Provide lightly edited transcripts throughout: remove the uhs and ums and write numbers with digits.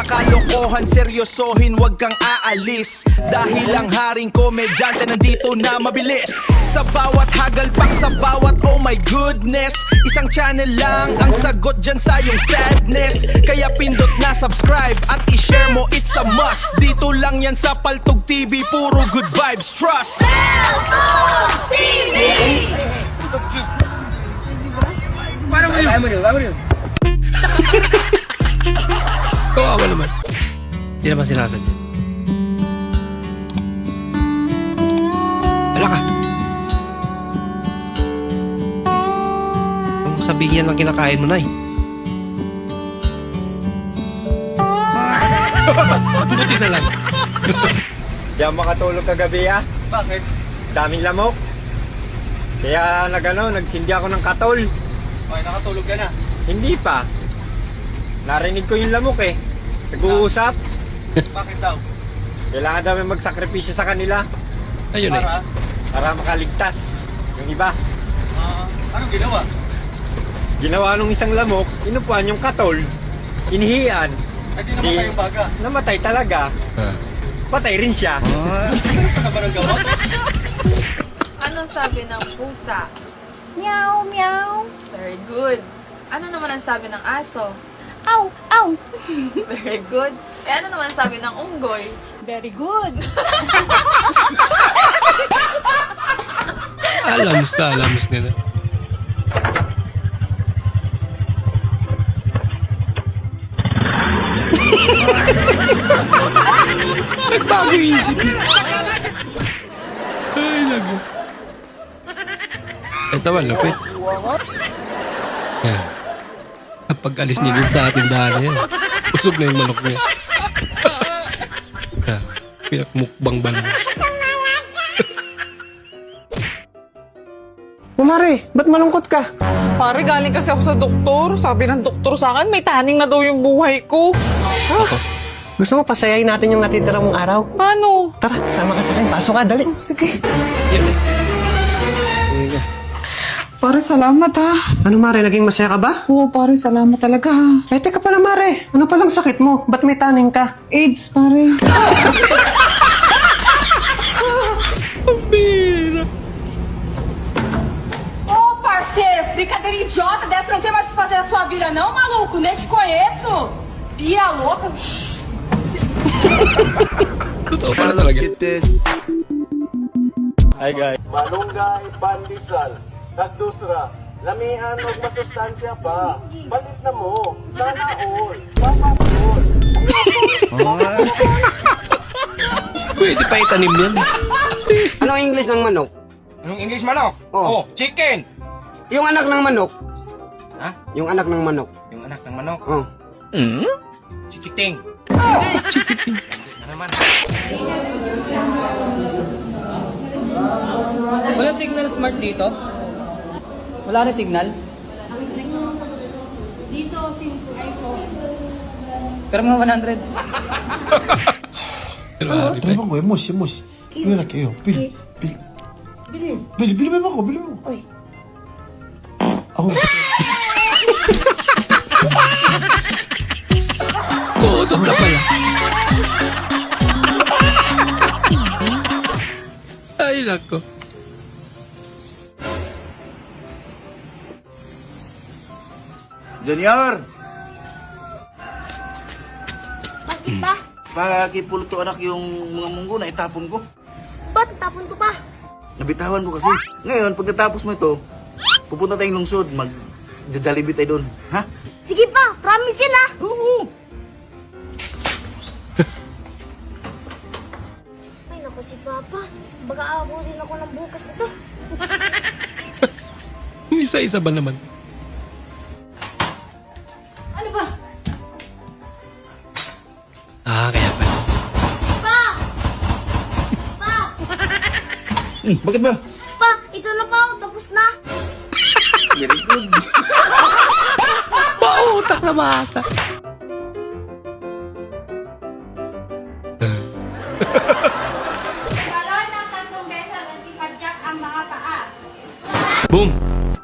mga kalokohan, seryosohin, wag kang aalis. Dahil ang haring komedyante nandito na mabilis. Sa bawat hagalpak, sa bawat oh my goodness, isang channel lang ang sagot dyan sa iyong sadness. Kaya pindot na subscribe at i-share mo, it's a must. Dito lang yan sa Paltog TV, puro good vibes, trust. Paltog TV! Kawawa naman. Hindi naman sinasadya. Ala ka. Kung sabihin yan lang kinakain mo na eh. Buti na lang. Di ako makatulog kagabi ah. Bakit? Daming lamok. Kaya nagsindi ako ng katol. Okay, nakatulog ka na. Hindi pa. Narinig ko yung lamok eh. Nag-uusap. Bakit daw? Kailangan daw may magsakripisyo sa kanila Ayun eh. para makaligtas. Yung iba. Anong ginawa? Ginawa nung isang lamok, inupuan yung katol. Inihian. Ay, di naman kayong baga. Namatay talaga. Patay rin siya. Ano ka ba ng gawa? Anong sabi ng pusa? Meow, meow. Very good. Ano naman ang sabi ng aso? Ow, ow. Very good. Eh ano naman ang sabi ng unggoy? Very good. Alams nila. Nagbago yung isip niya. Ay, lago. Ito ba, lupit? Yan. Kapag alis niya dun sa tindahan na yan, usog na yung manok niya. Yan. Pinakmukbang ba naman? Mare, ba't malungkot ka? Pare, galing kasi ako sa doktor. Sabi ng doktor sa akin, may taning na daw yung buhay ko. Gusto mo pasayahin natin yung natitira mong araw? Paano? Tara, sama ka sa akin. Pasok ka, dali. Sige. Yan eh. Pare, salamat ha. Ano Mare, naging masaya ka ba? Oo, pare, salamat talaga ha. Eh, teka pala Mare, ano palang sakit mo? Ba't may taning ka? AIDS, pare. Ô, parceiro, brincadeira idiota dessa, não tem mais o que fazer na sua vida não, maluco? Nem te conheço. Bia louca. Totoo pala talaga. Hi guys. Malunggay, pandesal, tagdusra, lamihan og masustansya pa. Balit na mo, sana all, papapol. Pwede pa itanim yan. Anong English ng manok? Anong English manok? Oh. Chicken! Yung anak ng manok. Ha? Yung anak ng manok. Yung anak ng manok. Oh. Chikiting. Chikiting. Ano naman? Wala signal smart dito? Wala na signal? Dito, iPhone. Pero mga 100. Pero hari pa. Ano ba ko, emos. Pili na kayo, pili. Bili mo ako, bili mo. Oy. Ako. Kutot na pala. Ay, nako. Junior! Bakit ba? Pakipulot to anak yung mga munggo na itapon ko. Ba't tapon ko pa? Nabitawan ko kasi. Ngayon, pagkatapos mo ito, pupunta tayong lungsod, mag-Jollibee tayo doon. Ha? Sige pa, promise yan ah. Oo. Ay naku si Papa. Baka abutin ako ng bukas nito. Isa-isa ba naman? Ano ba? Ah, kaya pala. Pa! Pa! Bakit ba? Pa, ito na pa ako. Tapos na. Very good. Mautak na bata. Salon ng 3 beses at ipadyak ang mga paa. Boom!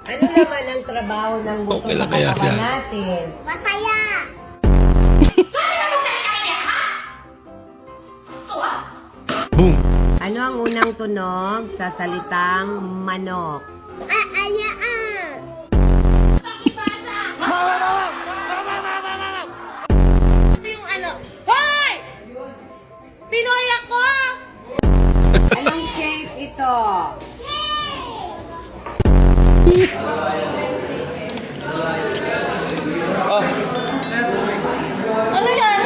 Ano naman ang trabaho ng Okay lang kaya siya. natin? Masaya! Boom! Ano ang unang tunog sa salitang manok? Yung ano, hoy! Pinoy ako! Anong shape ito? Ano yan?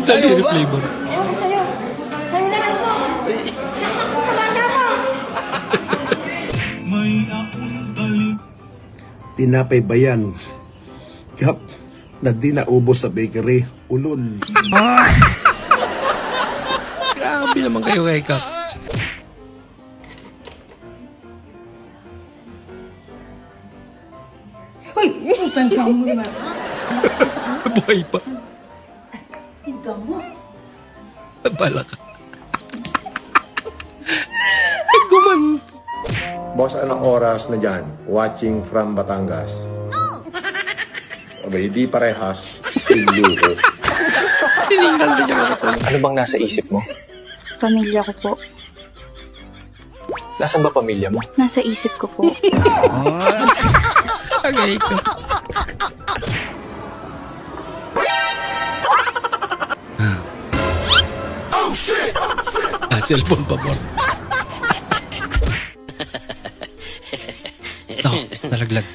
Daliri flavor. Tinapay bayan. Yap, na di naubos sa bakery. Ulol. Grabe naman kayo kay Kap. Buhay pa. Bala ka. Guman. Boss, anong oras na dyan? Watching from Batangas. Abay, di parehas. Luho. Tininggal din yung kasal. Ano bang nasa isip mo? Pamilya ko po. Nasaan ba pamilya mo? Nasa isip ko po. Agay ka. Oh shit! Cellphone pa mo. Ito, nalaglag.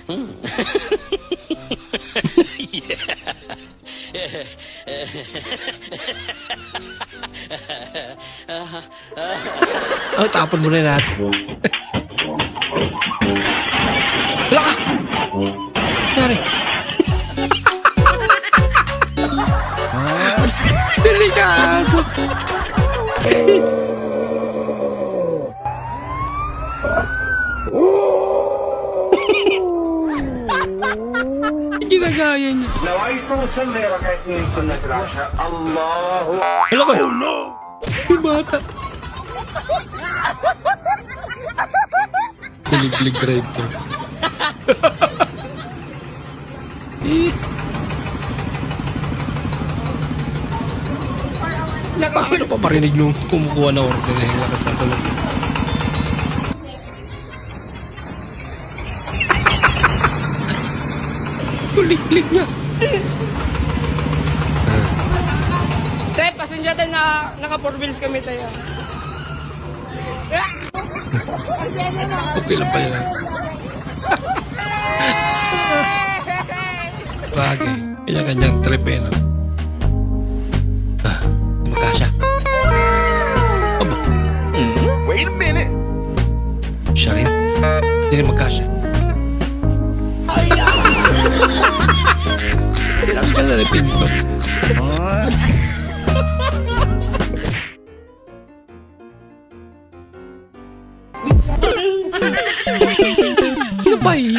Oh, tapon mo na natin. Wala ka! Nangyari? Delikado! Ginagaya niya. Wala ka! Yung bata. Naliglig right to. Paano pa parinig nung kumukuha na order na yung lakas ng tulog? Kulik-lik niya. Tay, pasensya tayo na naka-4 wheels kami tayo. Okay lang pa yan. Bagay. Kanya-kanyang trip eh, no? Magkasya. Aba. Wait a minute! Siya rin. Hindi rin magkasya. Tinanggal na rin pinto. Ano ba eh?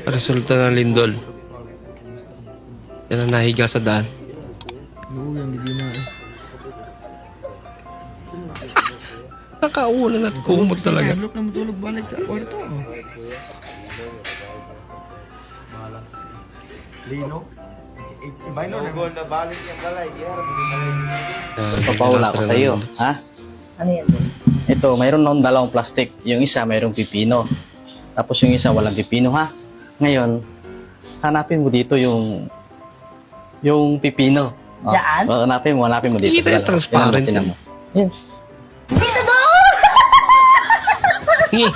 Resulta ng lindol. Yan ang nahiga sa daan. Nakaulan at kumot talaga. Papaula ko sa iyo, ha? Ano yan? Ito, mayroon noon dalawang plastic. Yung isa mayroong pipino. Tapos yung isa walang pipino, ha? Ngayon, hanapin mo dito yung pipino. Oh, Daan? hanapin mo dito. Kita yung transparent Tinan yan. mo. Yan. Ngi.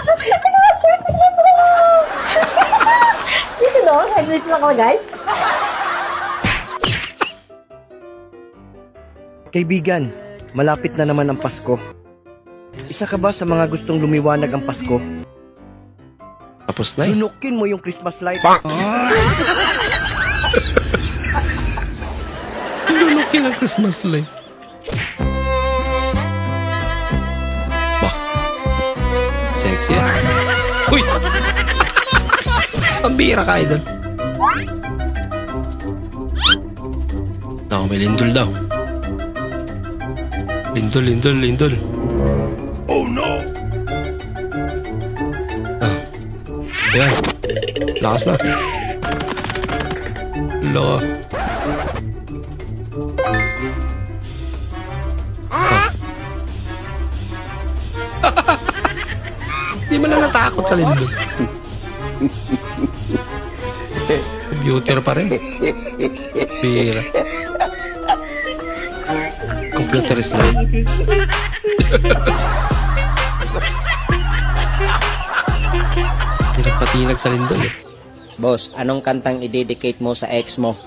Dito no? Hybrid lang ako guys. Kaibigan, malapit na naman ang Pasko. Isa ka ba sa mga gustong lumiwanag ang Pasko? Tapos na eh. Lunukin mo yung Christmas light. Lunukin ang Christmas light. Bah. Sexy ah. Uy! Pambira ka, idol. Naku, may lindol daw. Lindol. Oh no! Ayan. Lakas na. Loko. Di mo lang natakot sa lindol. Computer pa rin. Bira. Computer is life. Patinag sa lindol eh. Boss, anong kantang i-dedicate mo sa ex mo?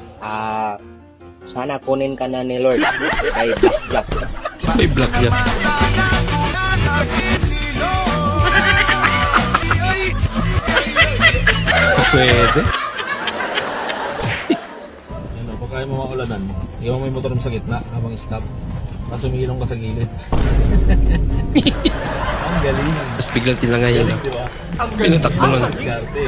Sana kunin ka na ni Lord. Kay Blackjack. May blackjack. Pwede. Ano, pag kaya mo maulanan mo, iwan mo yung motor mo sa gitna habang stop. Tapos umilong ka sa gilid. Ang galing. Tapos biglang tilangay yun. Diba? Pinatakbo lang. Diskarte.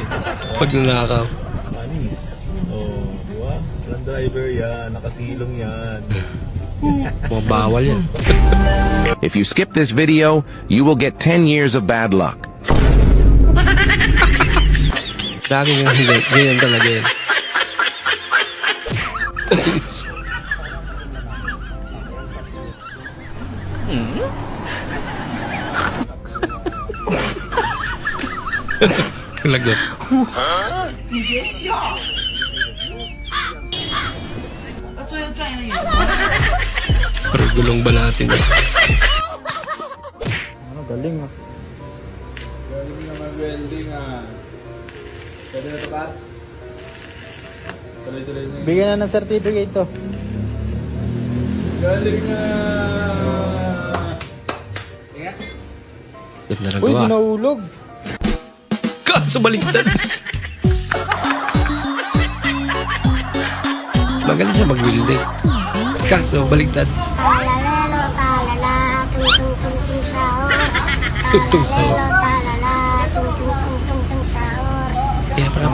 Pag nanakaw. Manis. Oh, di ba? Walang driver yan, nakasilong yan. Mga bawal yan. If you skip this video, you will get 10 years of bad luck. Dami nga ganyan talaga yan. Lagot. Pero gulong ba natin? Galing ah. Galing naman welding ah. Pwede na ito ba? Tuloy-tuloy na yun. Bigyan na ng certificate to. Galing na. Ba't naragawa? Uy, nahulog. Kaso baliktad. Magaling siya mag-welding. Kaso baliktad. Talalelo, talala, tung sahur. Tungtung sahur. Talala, tung sahur. Kaya pala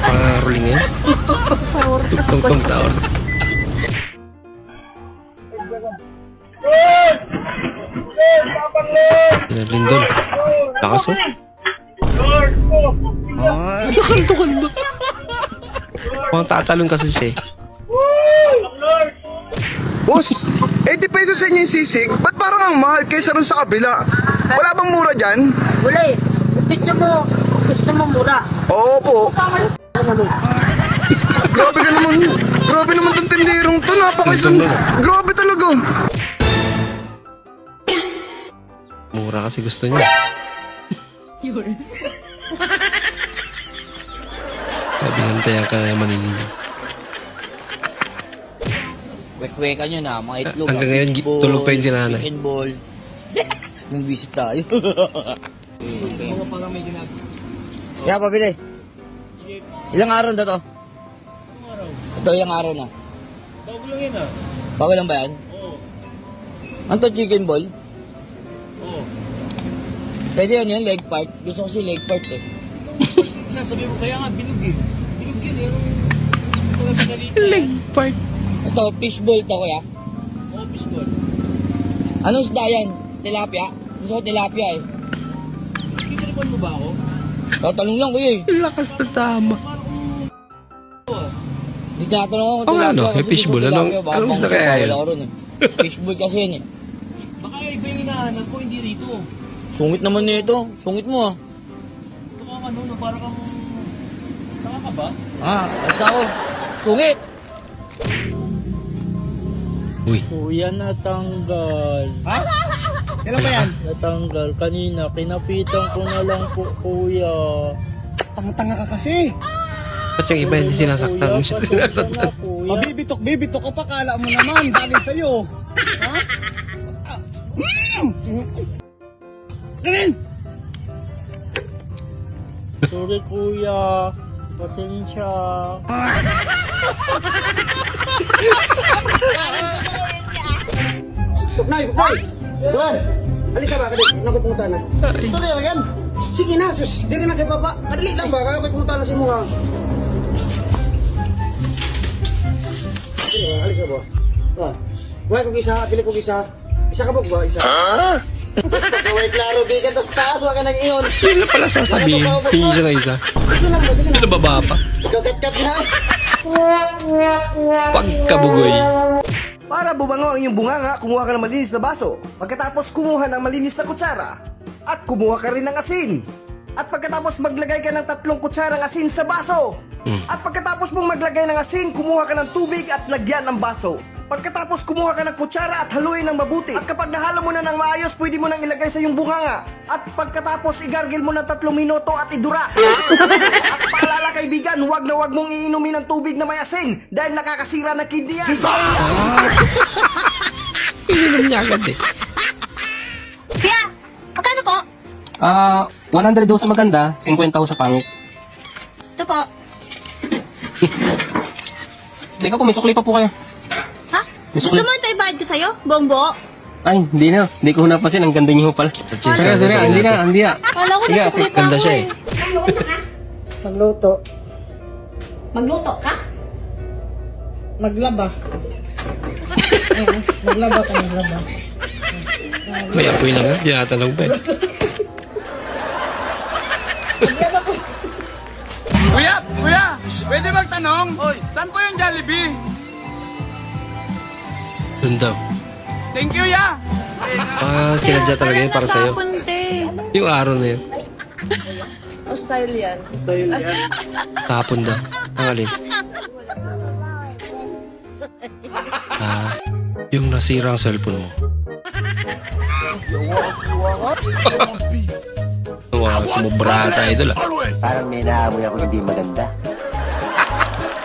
pangaruling ngayon. Tungtung sahur. Lindol. Lakas oh. Nakaltukan ba? Mukhang tatalon kasi siya eh. Boss, 80 pesos sa inyo yung sisig. Ba't parang ang mahal kaysa rin sa kabila? Wala bang mura dyan? Wala eh. Gusto mo mura. Oo po. Grabe ka naman. Grabe naman itong tindirong to. Napakaisan. Grabe talaga. Mura kasi gusto niya. Sabi nantayan ka na maninin. Wek-wekan yun na, mga itlog. Hanggang ngayon, tulog pa yun si nanay. Chicken ball. Nung visit tayo. Kaya pabili. Ilang araw na to? Ito, ilang araw na? Bago lang yun ah. Bago lang ba yan? Oo. Ano to, chicken ball? Oo. Pwede yun, leg part. Gusto ko si leg part eh. Sasabihin mo kaya nga, bilog eh. Bilog yun eh. Leg part. Ito, fishball to kuya. Oo, fishball. Anong isda yan? Tilapia? Gusto ko tilapia eh. Kitripan mo ba ako? Tatanong lang kuya eh. Lakas na tama. Hindi tinatanong ako Oo nga, no? May fishball. Anong isda kaya yun? Fishball kasi yun eh. Baka iba yung hinahanap ko, hindi rito. Sungit naman nito. Sungit mo ah. Ito ka ano, para kang... Saka ka ba? Basta ako. Sungit! Uy. Kuya, natanggal. Ha? Kailan ba yan? Natanggal. Kanina, kinapitan ko na lang po, kuya. Tanga-tanga ka kasi. Ba't yung iba hindi sinasaktan? Sinasaktan. Bibitok ka pa, kala mo naman. Bagay sa'yo. Ha? Ganun! Sorry, kuya. Pasensya. Nay! Juan! Alisa ba? Kadali, nakot pumunta na. Istorya ba yan? Sige na, sus. Dili na sa baba. Kadali lang ba? Kakot pumunta na si mga. Sige ba? Alisa ba? Huwag kong isa, pili kong isa. Isa ka ba? Isa. Basta kaway klaro, di ka tas taas, wag ka nang iyon. Yun lang pala sasabihin. Hingi siya ng isa. Gusto lang ba? Sige na. Nababa pa. Ikaw kat na. Pagkabugoy. Para bumango ang iyong bunganga, kumuha ka ng malinis na baso. Pagkatapos kumuha ng malinis na kutsara. At kumuha ka rin ng asin. At pagkatapos maglagay ka ng 3 kutsarang asin sa baso. At pagkatapos mong maglagay ng asin, kumuha ka ng tubig at lagyan ng baso. Pagkatapos kumuha ka ng kutsara at haluin ng mabuti. At kapag nahalo mo na ng maayos, pwede mo nang ilagay sa iyong bunganga. At pagkatapos igargil mo ng 3 minuto at idura. At paalala kaibigan, huwag na huwag mong iinumin ng tubig na may asin dahil nakakasira ng kidney yan. Ininom niya agad eh. Kuya, magkano po? 100 daw sa maganda, 50 daw sa pangit. Ito po. Teka po, may sukli pa po kayo. Ha? Gusto mo ito ibayad ko sa'yo? Buong buo? Ay, hindi na. Hindi ko napasin. Ang ganda niyo pala. Sige, hindi na. Wala ko na sukli pa Ganda ako siya eh. Magluto ka? Magluto. Magluto ka? Maglaba. Maglaba ka, maglaba. May apoy na nga. Di natanong pa eh. Kuya! Pwede magtanong? Saan po yung Jollibee? Doon daw. Thank you, ya! Sinadya talaga yun para sa'yo. Yung araw na yun. O style yan. Tapon daw. Ang alin? Yung nasira ang cellphone mo. Sumubra tayo idol ah. Parang may naamoy ako hindi maganda.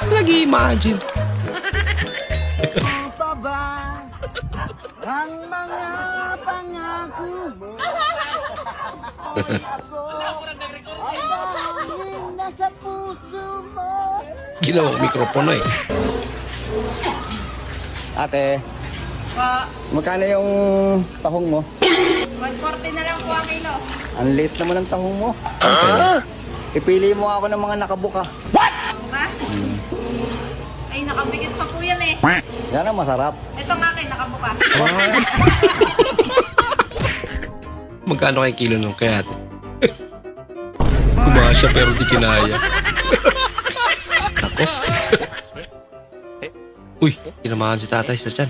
Nag-imagine. Ang mga pangako mo ay dahil nasa puso mo. Ginawang mikropono eh. Ate, magkano yung tahong mo? 140 na lang po ang kilo. Ang late naman ng tahong mo. Ipili mo ako ng mga nakabuka. Ay, nakabigit pa po yan eh. Yan ang masarap. Ito nga akin, nakabuka. Magkano kay kilo nung kaya ate? Kumaha siya pero di kinaya. Ako. Uy, tinamahan si tatay sa tiyan.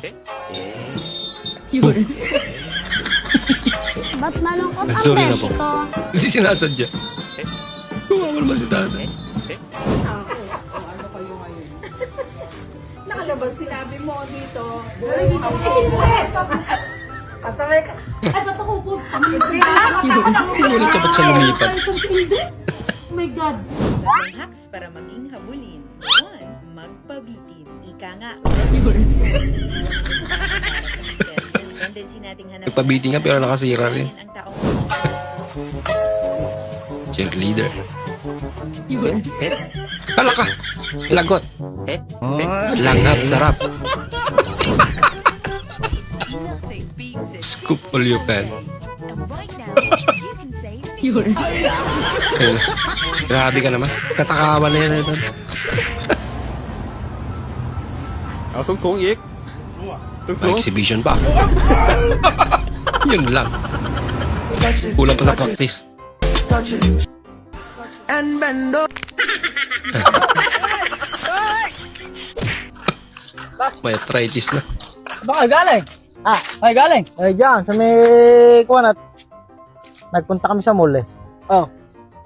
Ba't malungkot ang Sorry na beshi po. ko? Hindi sinasadya. Kumawal ba si tatay? Nakalabas, sinabi mo dito. Ay, ba't ako po? Pinulit siya ba't siya lumipat? Oh my God. May hacks para maging habulin. 1. Magpabitin. Ika nga. Tendency nating hanapin Nagpabiti nga pero nakasira rin. ang taong Cheerleader. Hala ka! Lagot! Langhap, sarap. Scoop all you can. Grabe ka naman. Katakawan na yan ito. Tungkong ik. May exhibition pa. Yun lang. Kulang pa sa practice. And bendo. May arthritis na. Baka galing? Ay galing? Ay, dyan, sa may kuwanat. Nagpunta kami sa mall eh. Oh.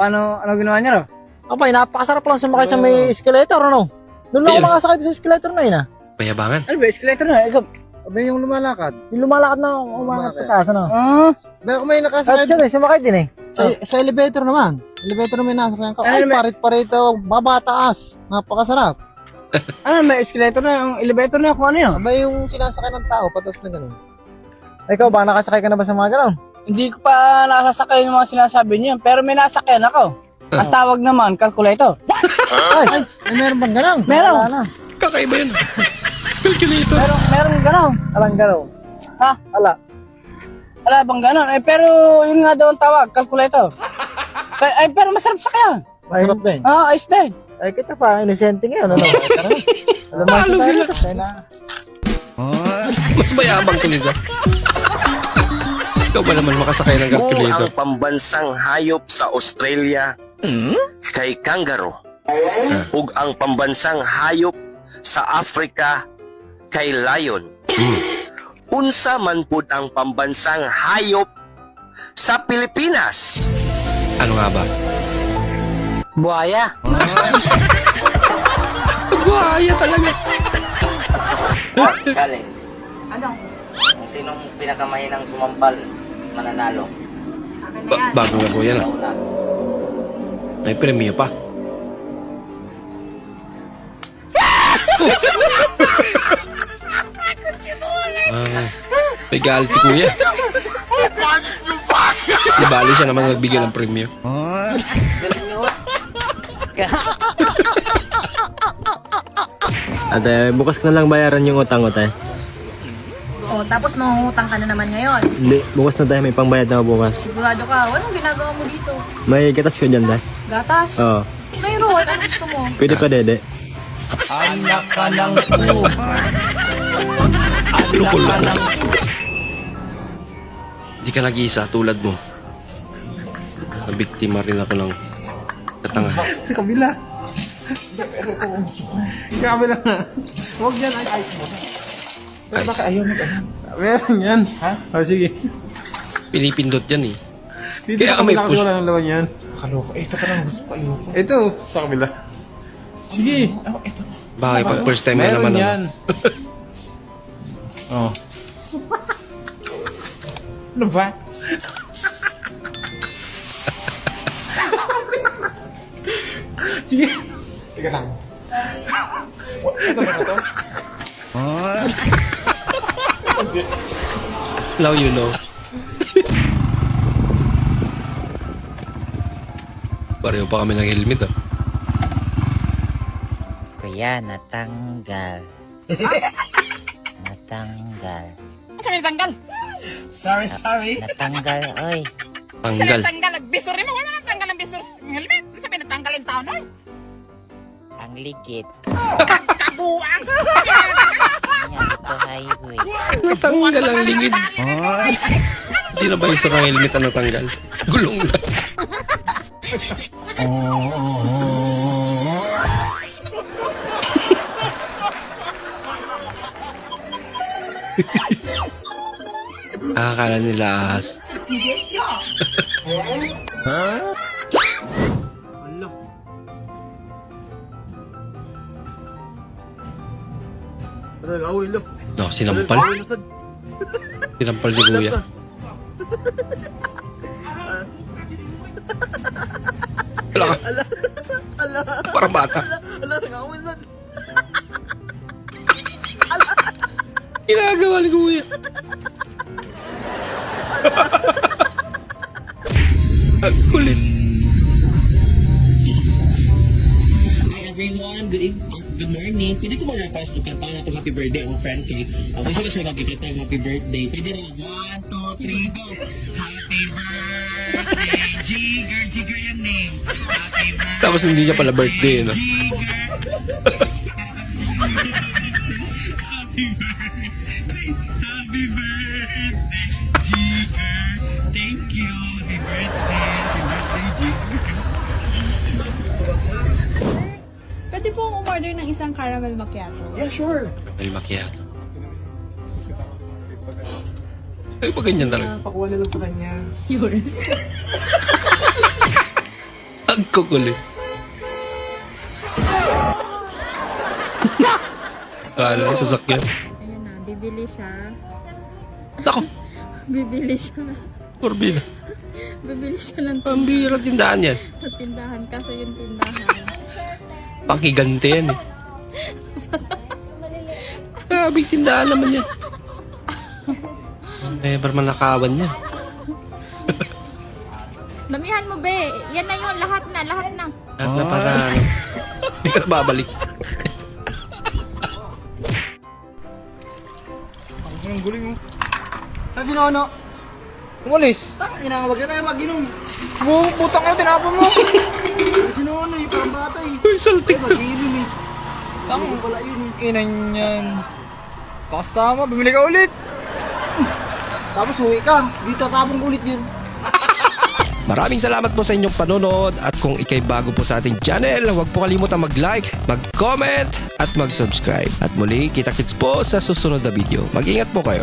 Ano ginawa niya, no? Abay, napakasarap lang sumakay sa may escalator, ano? Doon lang ako makasakay sa escalator na yun, ah. Payabangan. Ano ba, escalator na? Ikaw. Abay, yung lumalakad. Yung lumalakad na umangat pataas, ano? Abay, ako may nakasakay. At sumakay din eh. Sa elevator naman. Elevator naman nasakyan ka. Ay, parit-parito, babataas. Napakasarap. Ano, may escalator na, yung elevator na, kung ano yun? Abay, yung sinasakay ng tao, patas na gano'n. Ikaw ba, nakasakay ka na ba sa mga gano'n? Hindi ko pa nasasakay yung mga sinasabi niyo, pero may nasakyan ako. Ang tawag naman, calculator. Ay, meron bang gano'n? Meron. Wala na. Kakaiba yun. Calculator. Meron gano'n. Alang gano'n. Ha? Ala. Wala bang gano'n? Eh, pero yun nga daw ang tawag, calculator. Ay, pero masarap sakyan. Mahirap din. Ayos din. Ay, kita pa, inosente ngayon, ano? Alam mo, Talo sila. Tayo na. Mas mayabang to isa. Ikaw ba naman makasakay ng calculator? Ang pambansang hayop sa Australia kay kangaroo. Ug ang pambansang hayop sa Africa kay lion. Unsa man pud ang pambansang hayop sa Pilipinas? Ano nga ba? Buhaya. Buhaya talaga. Challenge. Ano? Kung sinong pinakamahinang sumampal, mananalo. Bago na po yan ah. May premyo pa. May galit si kuya. Di bali siya naman nagbigay ng premyo. Ate, bukas ko na lang bayaran yung utang ko, tay. Oh, tapos mangungutang ka na naman ngayon. Hindi, bukas na tayo, may pangbayad na ako bukas. Sigurado ka, anong ginagawa mo dito? May gatas ko dyan, tay. Gatas? Oo. Mayroon, ano gusto mo? Pwede pa, dede. Anak ka ng po. Lukol lang. Hindi ka nag-iisa tulad mo. Nabiktima rin ako ng katangahan. Sa kabila. Sa kabila nga. Huwag yan, ay ice mo. Ice. Baka ayaw mo. Meron yan. Ha? Oh, sige. Pinipindot yan eh. Dito Kaya sa may kabila kasi push. wala ng laman yan. Kaloko. Ito pa lang gusto ko. Ayoko. Ito, sa kabila. Sige. Ito. Bakit pag first time ka naman Meron yan. Oh. Ano ba? Sige. Teka lang. Ito ba na to? Now you know. Pareho pa kami ng helmet ah. Kuya, natanggal. Natanggal. Ano sabi natanggal? Sorry. Natanggal, oy. Tanggal. Natanggal, nagbisor rin mo. Wala natanggal ang bisor. Ang helmet. Ano sabi natanggal yung taon, oy? Ang ligid. Kabuang! Yan, ito highway. Natanggal ang lingid. Hindi na ba yung sa helmet ang natanggal? Gulong na. Akala nila ahas. Away lo. No, sinampal. Sinampal si kuya. Wala ka. Parang bata. Ginagawa ni kuya. Ang kulit. Hi everyone, good morning. Pwede ko mag-request na kanta na itong happy birthday ang friend kay. Gusto ko siya nagkikita ang happy birthday. Pwede rin, 1, 2, 3, go! Happy birthday, Jigger! Jigger yan name. Happy birthday. Tapos hindi niya pala birthday, no? Happy birthday. Happy birthday, Jigger. Thank you. Happy birthday. Happy birthday, Jigger. Pwede pong umorder ng isang caramel macchiato. Yeah, sure. Caramel macchiato. Ay, pa ganyan talaga. Pakuha na lang sa kanya. Yun. Ang kukulit. Kala sa sasakyan. Ayun na, bibili siya. Ako, Bibili siya. Corbina. Bibili siya ng Pambira tindahan yan. sa tindahan. Kaso yung tindahan. Pakigante yan eh. Grabe, tindahan naman yan. Never man nakawan yan. Damihan mo, be. Yan na yun. Lahat na. Lahat na para ano. Hindi ka na babalik. Ang guling mo. Saan si Nono? Umalis. Wag na tayo mag-inom. Butang ko, tinapon mo. Si Nono eh, parang bata eh. Uy, saltik to. Mag-inom eh. Tama pala yun eh. Inan yan. Takas tama, bumili ka ulit. Tapos uwi ka, dito tapon ulit yun. Maraming salamat po sa inyong panonood at kung ikay bago po sa ating channel, huwag po kalimutan mag-like, mag-comment at mag-subscribe. At muli, kita-kits po sa susunod na video. Mag-ingat po kayo.